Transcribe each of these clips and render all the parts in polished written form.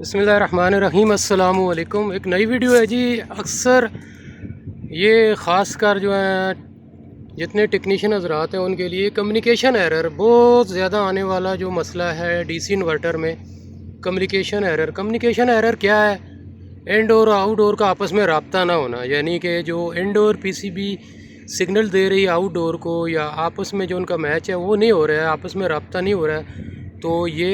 बिस्मिल्लाहिर्रहमानिर्रहीम अस्सलाम वालेकुम। एक नई वीडियो है जी। अक्सर ये ख़ास कर जो है जितने टेक्नीशियन हज़रात हैं उनके लिए कम्युनिकेशन एरर बहुत ज़्यादा आने वाला जो मसला है डीसी इन्वर्टर में। कम्युनिकेशन एरर क्या है? इंडोर और आउटडोर का आपस में रब्ता ना होना, यानी कि जो इंडोर पीसीबी सिग्नल दे रही है आउटडोर को, या आपस में जो उनका मैच है वो नहीं हो रहा है, आपस में रब्ता नहीं हो रहा है, तो ये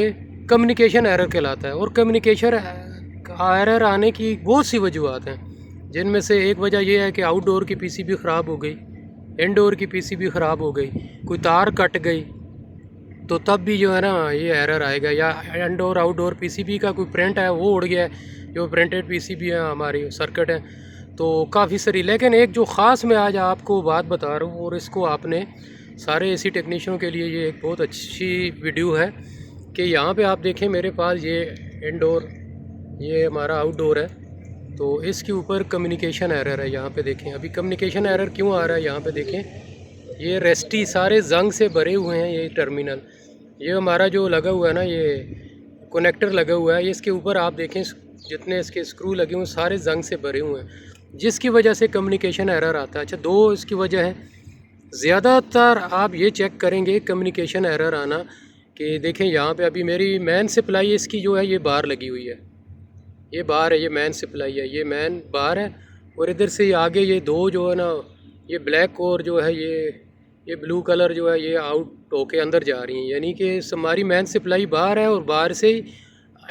कम्युनिकेशन एरर कहलाता है। और कम्युनिकेशन एरर आने की बहुत सी वजूहत हैं, जिनमें से एक वजह यह है कि आउटडोर की पीसीबी ख़राब हो गई, इंडोर की पीसीबी ख़राब हो गई, कोई तार कट गई, तो तब भी जो है ना ये एरर आएगा। या इंडोर आउटडोर पीसीबी का कोई प्रिंट है वो उड़ गया है, जो प्रिंटेड पीसीबी है हमारी सर्किट है, तो काफ़ी सारी। लेकिन एक जो ख़ास मैं आज आपको बात बता रहा हूँ, और इसको आपने सारे एसी टेक्नीशियनों के लिए ये एक बहुत अच्छी वीडियो है कि यहाँ पे आप देखें मेरे पास ये इंडोर, ये हमारा आउटडोर है, तो इसके ऊपर कम्युनिकेशन एरर है। यहाँ पे देखें अभी कम्युनिकेशन एरर क्यों आ रहा है। यहाँ पे देखें ये रेस्टी सारे जंग से भरे हुए हैं। ये टर्मिनल, ये हमारा जो लगा हुआ है ना, ये कनेक्टर लगा हुआ है, इसके ऊपर आप देखें जितने इसके स्क्रू लगे हुए सारे जंग से भरे हुए हैं, जिसकी वजह से कम्युनिकेशन एरर आता है। अच्छा, दो इसकी वजह है। ज़्यादातर आप ये चेक करेंगे कम्युनिकेशन एरर आना कि देखें यहाँ पे अभी मेरी मेन सप्लाई इसकी जो है ये बाहर लगी हुई है, ये बाहर है, ये मेन सप्लाई है, ये मेन बाहर है, और इधर से आगे ये दो जो है ना, ये ब्लैक और जो है ये ब्लू कलर जो है ये आउट होके अंदर जा रही हैं, यानी कि हमारी मेन सप्लाई बाहर है और बाहर से ही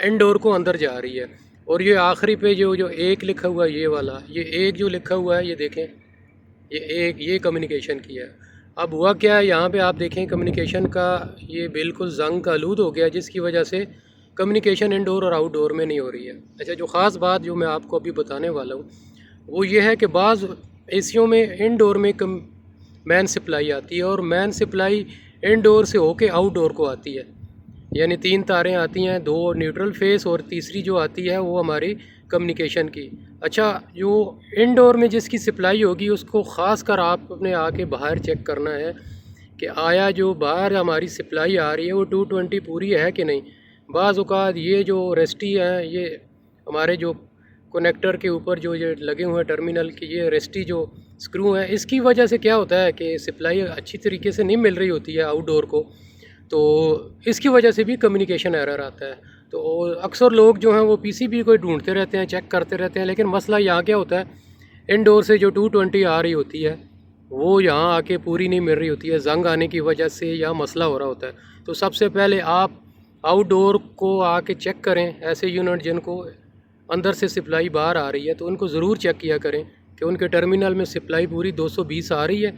इनडोर को अंदर जा रही है। और ये आखिरी पे जो एक लिखा हुआ है, ये वाला, ये एक जो लिखा हुआ है, ये देखें ये एक, ये कम्युनिकेशन की है। अब हुआ क्या है, यहाँ पे आप देखें कम्युनिकेशन का ये बिल्कुल जंग का आलूद हो गया, जिसकी वजह से कम्युनिकेशन इंडोर और आउटडोर में नहीं हो रही है। अच्छा, जो ख़ास बात जो मैं आपको अभी बताने वाला हूँ वो ये है कि बाज़ एसीओं में इंडोर में मेन सप्लाई आती है, और मेन सप्लाई इंडोर से होके आउटडोर को आती है, यानी तीन तारें आती हैं, दो न्यूट्रल फेस और तीसरी जो आती है वो हमारी कम्युनिकेशन की। अच्छा, जो इंडोर में जिसकी सप्लाई होगी उसको ख़ास कर आप अपने आके बाहर चेक करना है कि आया जो बाहर हमारी सप्लाई आ रही है वो 220 पूरी है कि नहीं। बाज़ औक़ात ये जो रेस्टी हैं, ये हमारे जो कनेक्टर के ऊपर जो ये लगे हुए हैं टर्मिनल की, ये रेस्टी जो स्क्रू हैं, इसकी वजह से क्या होता है कि सप्लाई अच्छी तरीके से नहीं मिल रही होती है आउटडोर को, तो इसकी वजह से भी कम्युनिकेशन एरर आता है। तो अक्सर लोग जो हैं वो पीसीबी को ढूंढते रहते हैं, चेक करते रहते हैं, लेकिन मसला यहाँ क्या होता है, इंडोर से जो 220 आ रही होती है वो यहाँ आके पूरी नहीं मिल रही होती है, जंग आने की वजह से या मसला हो रहा होता है। तो सबसे पहले आप आउटडोर को आके चेक करें, ऐसे यूनिट जिनको अंदर से सप्लाई बाहर आ रही है तो उनको ज़रूर चेक किया करें कि उनके टर्मिनल में सप्लाई पूरी 220 आ रही है।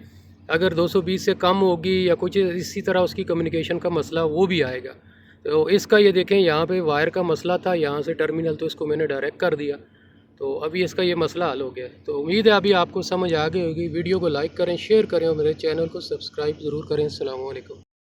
अगर 220 से कम होगी या कुछ इसी तरह उसकी कम्युनिकेशन का मसला वो भी आएगा। तो इसका ये देखें यहाँ पे वायर का मसला था, यहाँ से टर्मिनल, तो इसको मैंने डायरेक्ट कर दिया, तो अभी इसका ये मसला हल हो गया। तो उम्मीद है अभी आपको समझ आ गई होगी। वीडियो को लाइक करें, शेयर करें और मेरे चैनल को सब्सक्राइब ज़रूर करें। अस्सलाम वालेकुम।